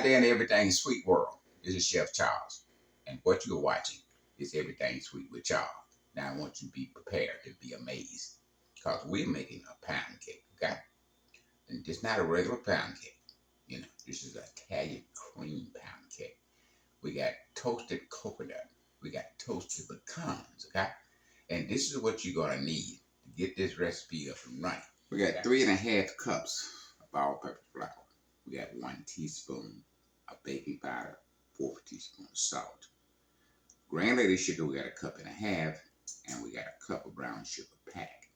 there in Everything Sweet world. This is Chef Charles. And what you're watching is Everything Sweet with Charles. Now I want you to be prepared to be amazed. Because we're making a pound cake, okay? And it's not a regular pound cake. You know, this is an Italian cream pound cake. We got toasted coconut. We got toasted pecans, okay? And this is what you're gonna need to get this recipe up and running. We got 3.5 cups of all-purpose flour. We got 1 teaspoon of baking powder, 4 teaspoons of salt. Granulated sugar, we got 1.5 cups, and we got 1 cup of brown sugar pack.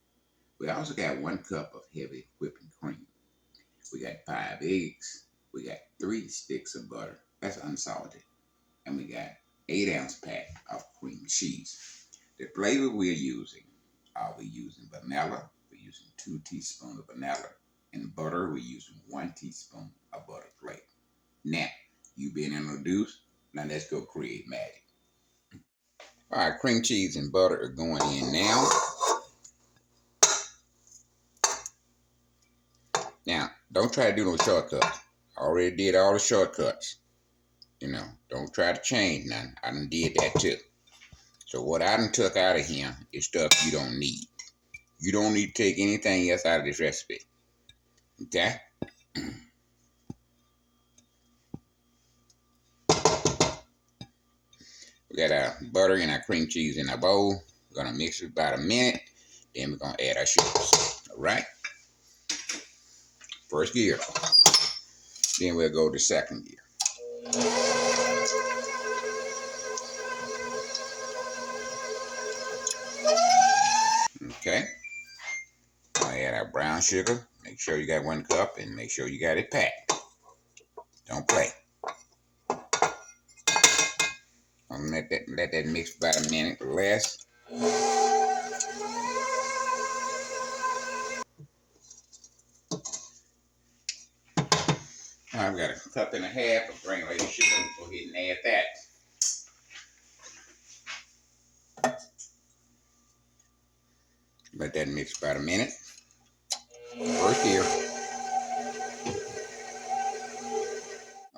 We also got 1 cup of heavy whipping cream. We got 5 eggs. We got 3 sticks of butter, that's unsalted. And we got 8-ounce pack of cream cheese. The flavor we're using, we're using vanilla. We're using 2 teaspoons of vanilla. And butter, we're using 1 teaspoon of butter flake. Now, you've been introduced. Now let's go create magic. All right, cream cheese and butter are going in now. Now, don't try to do no shortcuts. I already did all the shortcuts. You know, don't try to change nothing. I done did that too. So what I done took out of here is stuff you don't need. You don't need to take anything else out of this recipe. Okay? We got our butter and our cream cheese in our bowl. We're going to mix it about a minute. Then we're going to add our sugars. All right? First gear. Then we'll go to second gear. Okay. We'll add our brown sugar. Make sure you got 1 cup and make sure you got it packed. Don't play. I'm gonna let that mix for about a minute or less. All right, we got 1.5 cups of granulated sugar. Go ahead and add that. Let that mix for about a minute. First gear.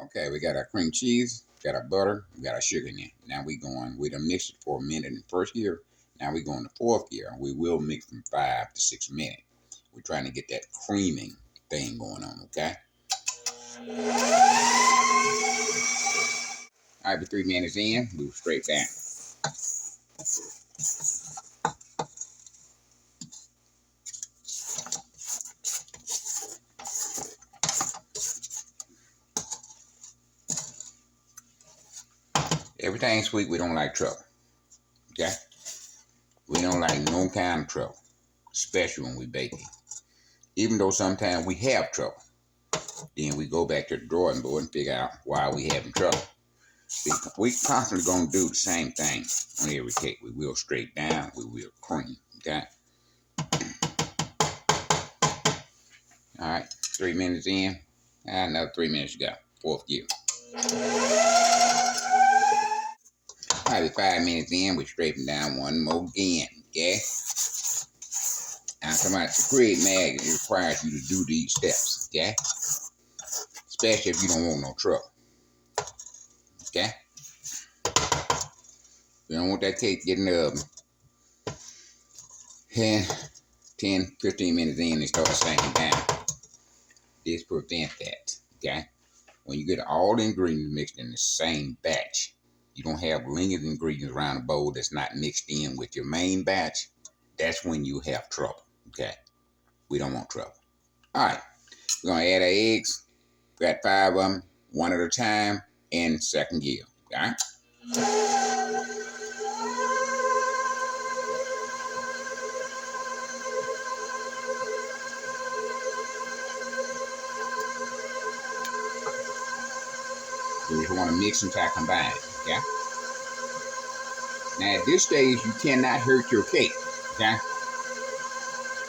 Okay, we got our cream cheese, got our butter, we got our sugar in there. Now we done mixed it for a minute in first gear. Now we go in the fourth gear. We will mix from 5 to 6 minutes. We're trying to get that creaming thing going on, okay? All right, we're 3 minutes in, move straight down. Everything sweet, we don't like trouble, okay? We don't like no kind of trouble, especially when we baking. Even though sometimes we have trouble, then we go back to the drawing board and figure out why we having trouble. We constantly gonna do the same thing on every cake. We will straight down, we will cream, okay? All right, 3 minutes in, another 3 minutes to go, fourth gear. All right, we're 5 minutes in, we're straightening down one more again, okay? Now, come out to create magic, it requires you to do these steps, okay? Especially if you don't want no trouble, okay? You don't want that cake to get in the oven. And 10, 15 minutes in, it starts sinking down. This prevents that, okay? When you get all the ingredients mixed in the same batch, you don't have lingering ingredients around the bowl that's not mixed in with your main batch, that's when you have trouble, okay? We don't want trouble. All right, we're going to add our eggs. We got 5 of them, 1 at a time, in second gear, all right? So you want to mix them to combine, okay? Now at this stage, you cannot hurt your cake, okay?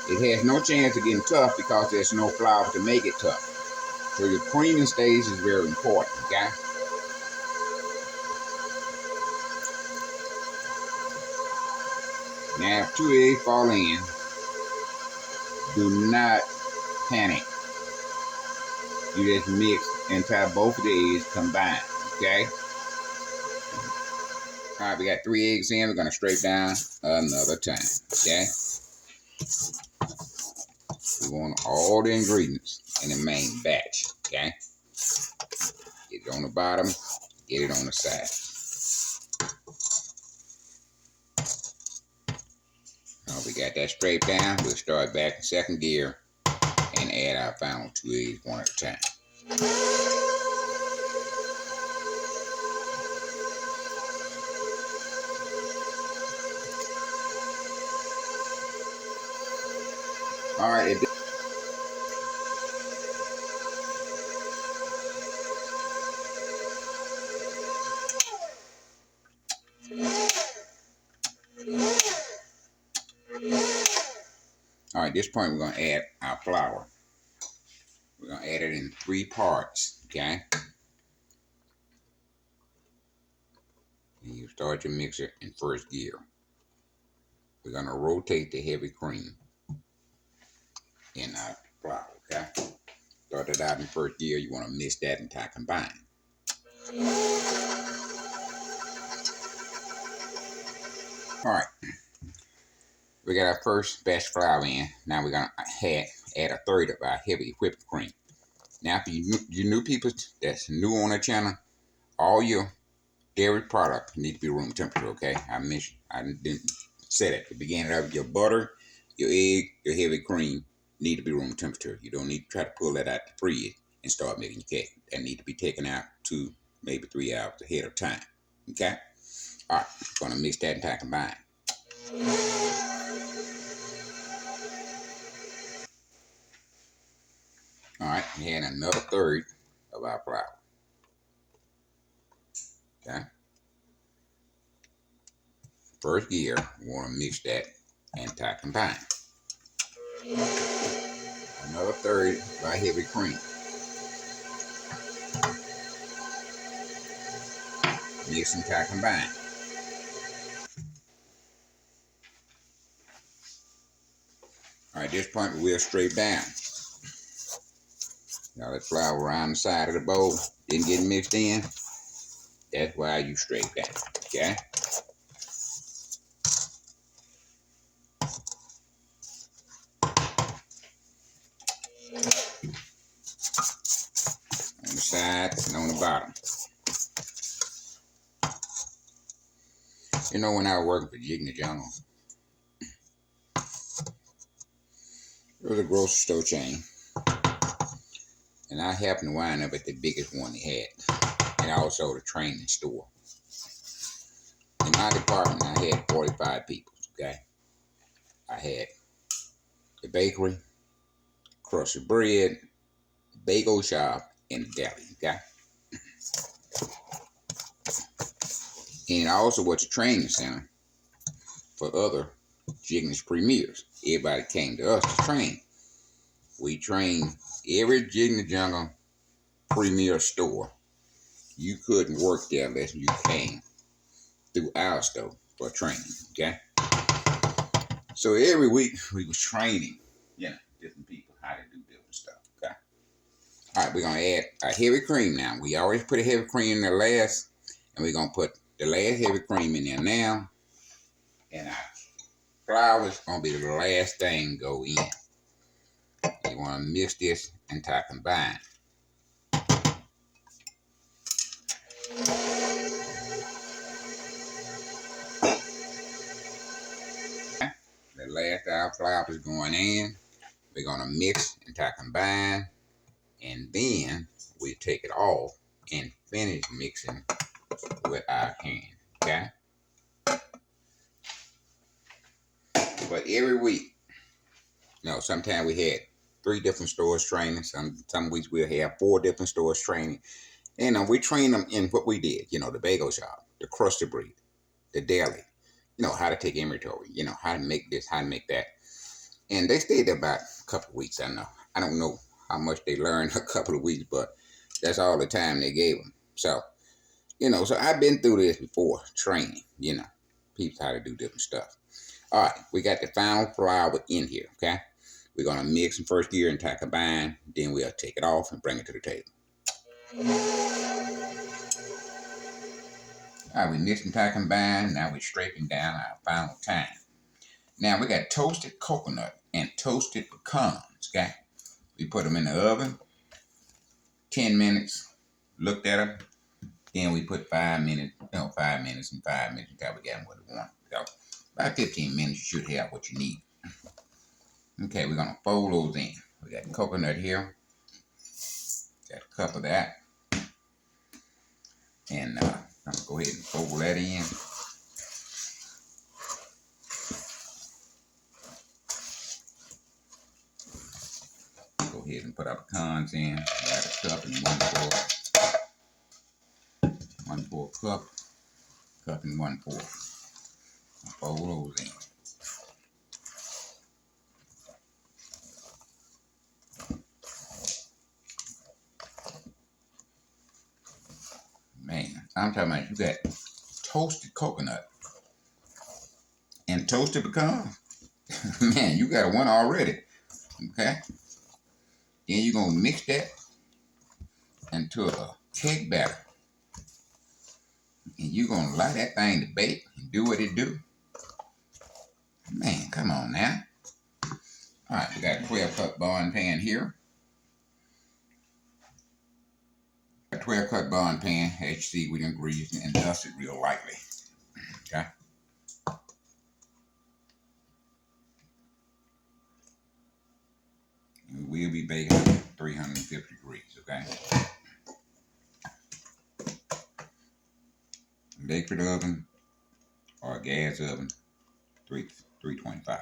It has no chance of getting tough because there's no flour to make it tough. So your creaming stage is very important, okay? Now if 2 eggs fall in, do not panic. You just mix and tie both of the eggs combined. Okay. All right, we got 3 eggs in. We're gonna scrape down another time. Okay. We want all the ingredients in the main batch. Okay. Get it on the bottom. Get it on the side. We got that scraped down. We'll start back in second gear and add our final 2 eggs one at a time. All right. All right, at this point, we're going to add our flour. We're going to add it in 3 parts, okay? And you start your mixer in first gear. We're going to rotate the heavy cream in our flour, okay? Start it out in first gear. You want to mix that and tie combine. All right. We got our first batch of flour in. Now we're going to add a third of our heavy whipped cream. Now, for you new people that's new on the channel, all your dairy product need to be room temperature, okay? I didn't say that at the beginning of your butter, your egg, your heavy cream need to be room temperature. You don't need to try to pull that out the fridge and start making your cake. That need to be taken out 2, maybe 3 hours ahead of time, okay? All right, gonna mix that and tie combine. All right, and add another third of our flour. Okay. First gear, we want to mix that and tie combine. Another third of our heavy cream. Mix and tie combine. All right, at this point we'll scrape down. Now that flour around the side of the bowl didn't get mixed in. That's why you scrape down, okay? On the sides and on the bottom. You know, when I was working for Jig in the Jungle, it was a grocery store chain. And I happened to wind up at the biggest one they had. And also the training store. In my department, I had 45 people, okay? I had the bakery, crusted bread, bagel shop, and the deli, okay? And I also was a training center for other Jigness premiers. Everybody came to us to train. We trained every Jig in the Jungle premier store. You couldn't work there unless you came through our store for training, okay? So every week we was training, different people how to do different stuff, okay? All right, we're going to add a heavy cream now. We always put a heavy cream in there last, and we're going to put the last heavy cream in there now. And our flour is going to be the last thing go in. You want to mix this and tie combine. The last our flour is going in. We're going to mix and tie combine. And then we take it off and finish mixing with our hand, okay? But every week, sometimes we had 3 different stores training. Some weeks we'll have 4 different stores training. And we train them in what we did, the bagel shop, the crusted bread, the deli, how to take inventory, how to make this, how to make that. And they stayed there about a couple of weeks, I know. I don't know how much they learned a couple of weeks, but that's all the time they gave them. So, so I've been through this before, training, people how to do different stuff. All right, we got the final flour in here, okay? We're going to mix in first gear and tie combine. Then we'll take it off and bring it to the table. All right, we mixed and pack combined. Now we're scraping down our final time. Now we got toasted coconut and toasted pecans. Okay, we put them in the oven, 10 minutes. Looked at them. Then we put 5 minutes, 5 minutes and 5 minutes until we got them what we want. So about 15 minutes, you should have what you need. Okay, we're gonna fold those in. We got coconut here. Got a cup of that. And I'm gonna go ahead and fold that in. Go ahead and put our pecans in. Add a cup and 1/4 cup. Cup and 1/4. Fold those in. Man, I'm talking about you got toasted coconut and toasted pecan. Man, you got one already. Okay? Then you're going to mix that into a cake batter. And you're going to allow that thing to bake and do what it do. Man, come on now. All right, we got a 12-cup bond pan here. A 12-cup bond pan, as you see, we done greased and dusted real lightly. Okay? And we'll be baking at 350 degrees, okay? Electric oven or a gas oven, 325.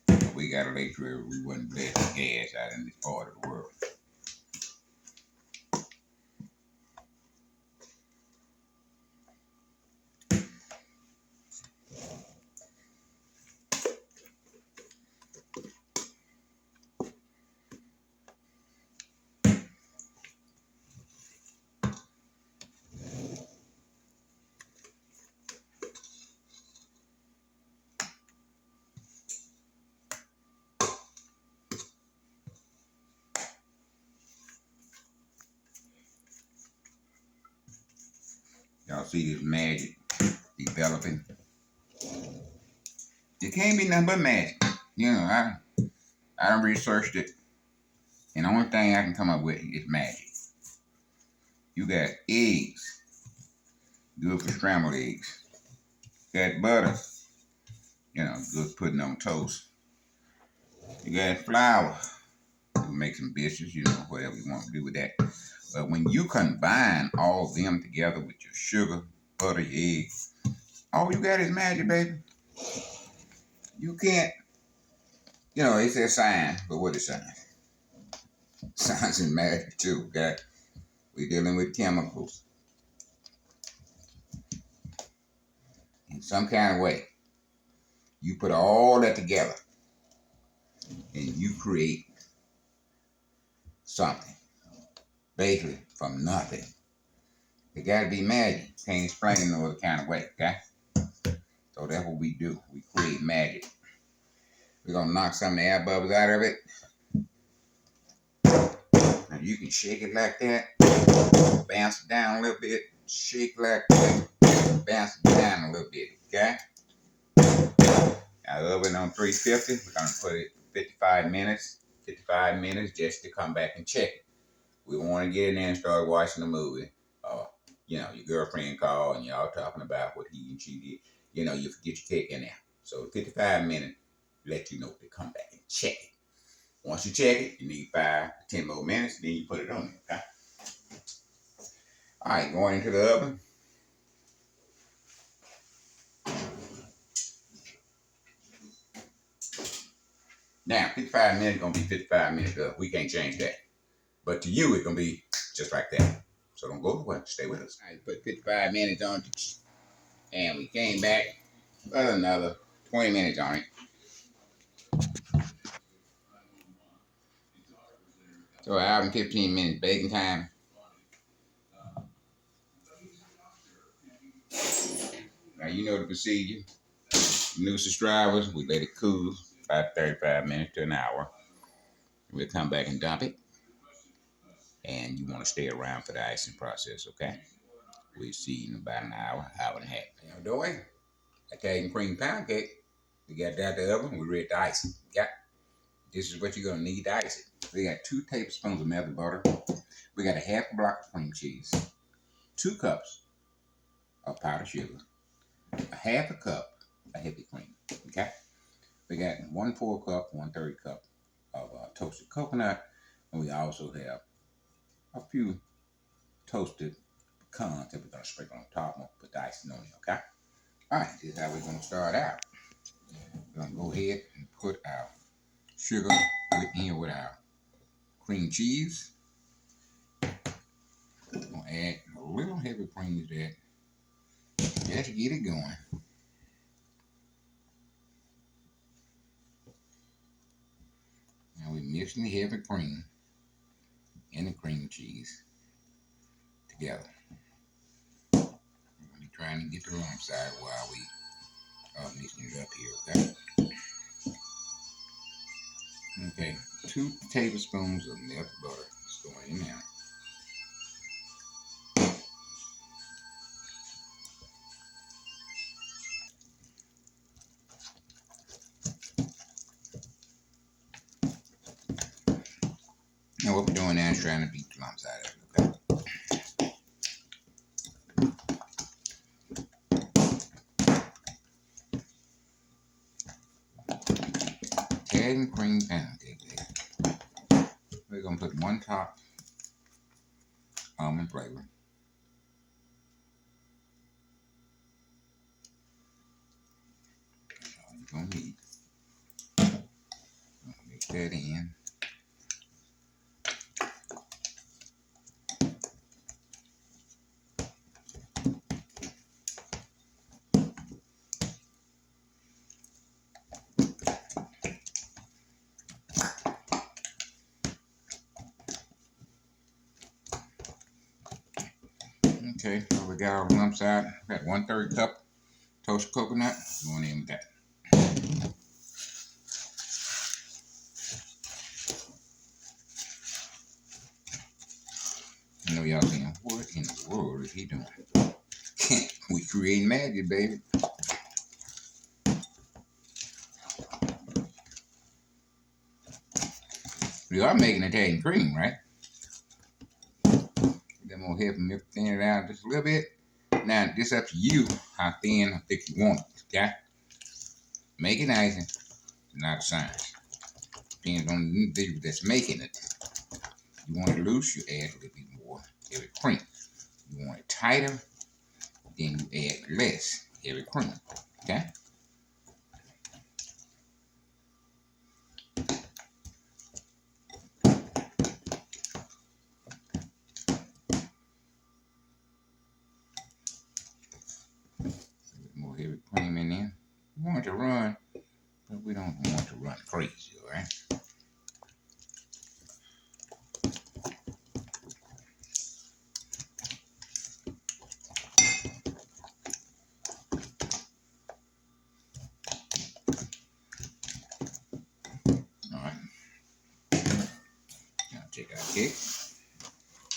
But we got electric, we wouldn't let gas out in this part of the world. Y'all see this magic developing? It can't be nothing but magic. You know, I done researched it, and the only thing I can come up with is magic. You got eggs, good for scrambled eggs. Got butter, good putting on toast. You got flour, you make some biscuits, whatever you want to do with that. But when you combine all of them together with your sugar, butter, your eggs, all you got is magic, baby. You can't, it's a science, but what is science? Science and magic too, okay? We're dealing with chemicals. In some kind of way. You put all that together and you create something. Basically from nothing. It gotta be magic. Can't explain it no other kind of way, okay? So that's what we do. We create magic. We're gonna knock some of the air bubbles out of it. Now you can shake it like that, bounce it down a little bit, shake like that, bounce it down a little bit, okay? Now the oven on 350, we're gonna put it 55 minutes. 55 minutes just to come back and check it. We want to get in there and start watching the movie. Your girlfriend called and y'all talking about what he and she did. You forget your cake in there. So 55 minutes, let you know to come back and check it. Once you check it, you need 5 to 10 more minutes, then you put it on there, okay? All right, going into the oven. Now, 55 minutes is going to be 55 minutes up. We can't change that. But to you, it's going to be just like that. So don't go away. Stay with us. I put 55 minutes on it. And we came back. Put another 20 minutes on it. So an hour and 15 minutes baking time. Now you know the procedure. New subscribers, we let it cool about 35 minutes to an hour. We'll come back and dump it. and you want to stay around for the icing process, okay? We'll see you in about an hour, hour and a half. Now, doing Italian cream pound cake. We got that out the oven. We're ready to ice it. Okay? This is what you're gonna need to ice it. We got 2 tablespoons of melted butter. We got a half a block of cream cheese, 2 cups of powdered sugar, a half a cup of heavy cream. Okay? We got 1/4 cup, 1/3 cup of toasted coconut, and we also have a few toasted pecans that we're gonna sprinkle on top and put the icing on it. Okay? All right, this is how we're gonna start out. We're gonna go ahead and put our sugar in with our cream cheese. We're gonna add a little heavy cream to that just to get it going. Now we're mixing the heavy cream and the cream cheese together. We're gonna be trying to get the lumps out while we are mixing it up here, okay? Okay, 2 tablespoons of melted butter is going in now. Now what we're doing now is trying to beat the lumps out of it, okay? Italian cream pound cake. We're gonna put 1 top almond flavor. That's all you're gonna need. Mix that in. Okay, so we got our lumps out. We got 1/3 cup toasted coconut. Going in with that. I know y'all saying, what in the world is he doing? We create magic, baby. We are making Italian cream, right? Then we'll help him thin it out just a little bit. Now, this up to you how thin or thick you want it, okay? Make it icing, not a science. Depends on the individual that's making it. You want it loose, you add a little bit more heavy cream. You want it tighter, then you add less heavy cream, okay? More heavy cream in there. We want it to run, but we don't want it to run crazy, all right? All right. Now check our cake.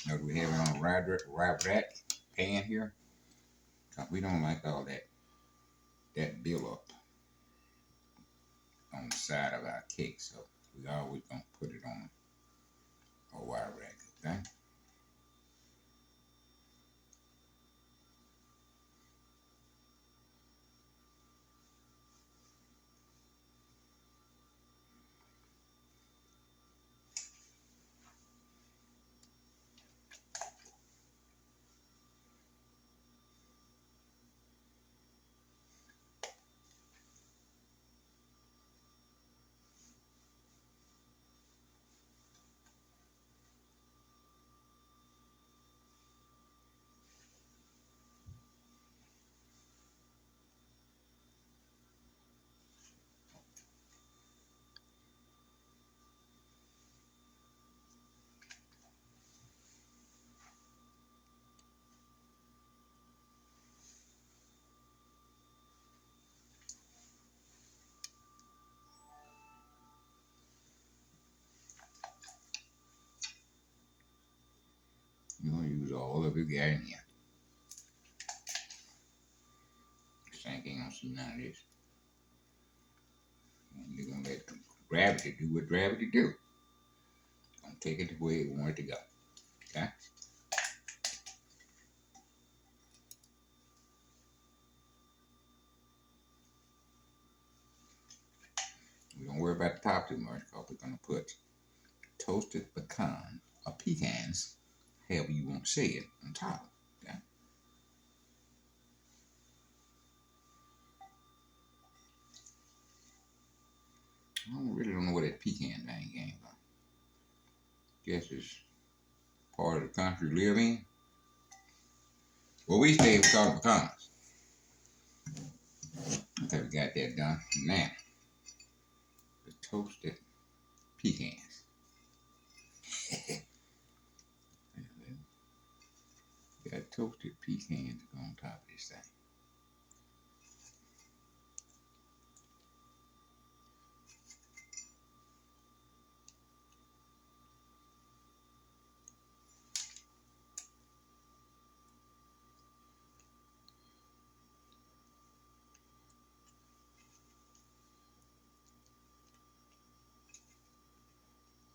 Notice we have it on a wrap rack pan here. We don't like all that build up on the side of our cake, so we always gonna put it on a wire rack, okay? all of it got in here. Sink ain't gonna see none of this. And you're gonna let gravity do what gravity do. Gonna take it the way it want it to go. Okay? We don't worry about the top too much because we're gonna put toasted pecan or pecans, however you want to say it, on top. Okay? I really don't know where that pecan thing came from. Guess it's part of the country we live in. Well, we stay with call it pecans. Okay, we got that done. Now, the toasted pecans. Got toasted pecans to go on top of this thing.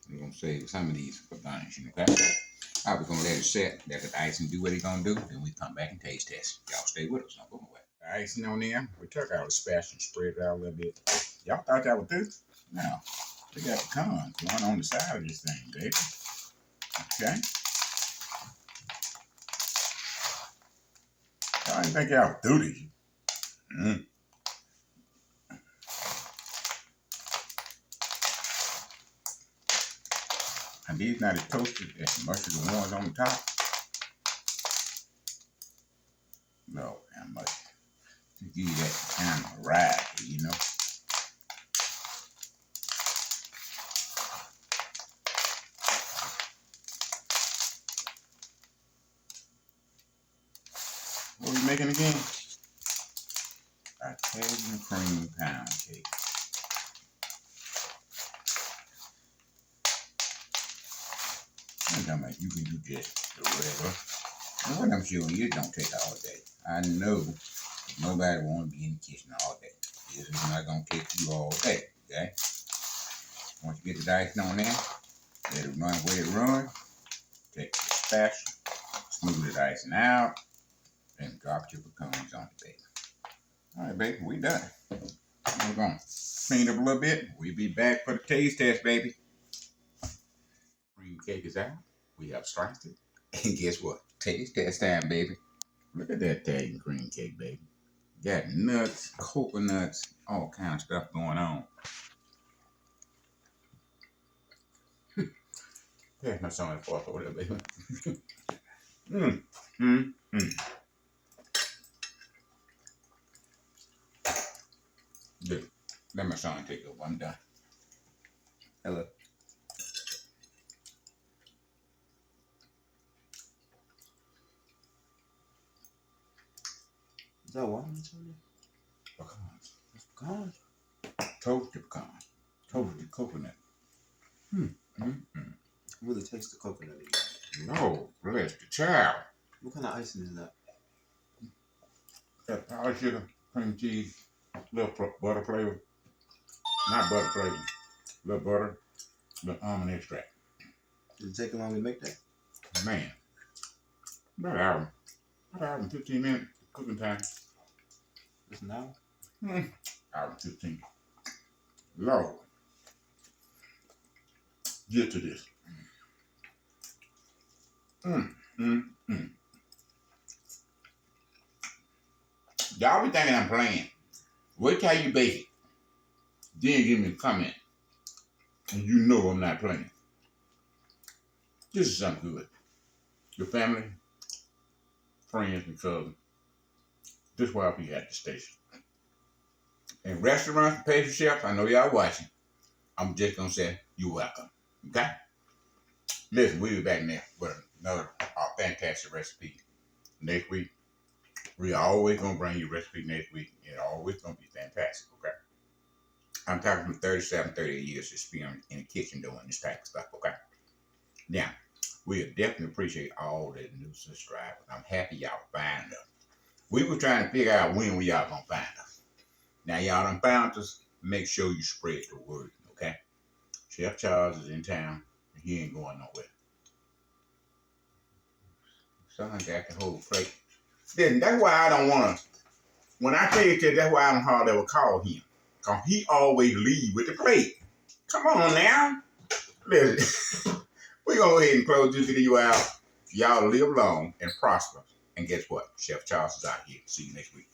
We're gonna save some of these for garnishing, okay? Alright, we're gonna let it set, let the icing do what it's gonna do, then we come back and taste test. Y'all stay with us, don't go away. The icing on there, we took out the spatula and spread it out a little bit. Y'all thought that was good? Now, we got pecans going on the side of this thing, baby. Okay? I didn't think y'all would do this. And these not as toasted as much as the ones on the top. No, that much. To give you that kind of variety, you know. What are we making again? A Italian cream pound cake. I'm talking about you can do just the regular. And what I'm showing you, it don't take all day. I know nobody want to be in the kitchen all day. This is not going to take you all day, okay? Once you get the icing on there, let it run where it runs. Take the spatula, smooth the icing out, and drop your pecans on it, baby. All right, baby, we done. We're going to clean up a little bit. We'll be back for the taste test, baby. Cream cake is out. We have sliced it. And guess what? Taste test time, baby. Look at that Italian cream cake, baby. Got nuts, coconuts, all kind of stuff going on. Yeah, my son is off over there, baby. Good. Let my son take over. I'm done. Hello. Is that walnuts on there? Pecans. Pecans? Toasted pecans. Toasted coconut. Really taste the coconut in it. No, bless the child. What kind of icing is that? Got powdered sugar, cream cheese, little butter flavor. Not butter flavor. Little butter, little almond extract. Did it take long to make that? Man, about an hour. About an hour and 15 minutes cooking time. Just an hour? Hour and 15. Lord. Get to this. Y'all be thinking I'm playing. Wait till you bake it. Then give me a comment. And you know I'm not playing. This is something good. Your family, friends, and cousins. This is why I'll be at the station. In restaurants, pastry chefs, I know y'all watching. I'm just gonna say you're welcome. Okay? Listen, we'll be back next with another fantastic recipe next week. We always gonna bring you a recipe next week. It's always gonna be fantastic, okay? I'm talking from 37, 38 years experience in the kitchen doing this type of stuff, okay? Now, We definitely appreciate all the new subscribers. I'm happy y'all finding us. We were trying to figure out when we y'all gonna find us. Now y'all done found us. Make sure you spread the word, okay? Chef Charles is in town. And he ain't going nowhere. Son got the whole plate. Then that's why I don't wanna. When I tell you that, that's why I don't hardly ever call him. Cause he always leave with the plate. Come on now. Listen, we're gonna go ahead and close this video out. Y'all live long and prosper. And guess what? Chef Charles is out here. See you next week.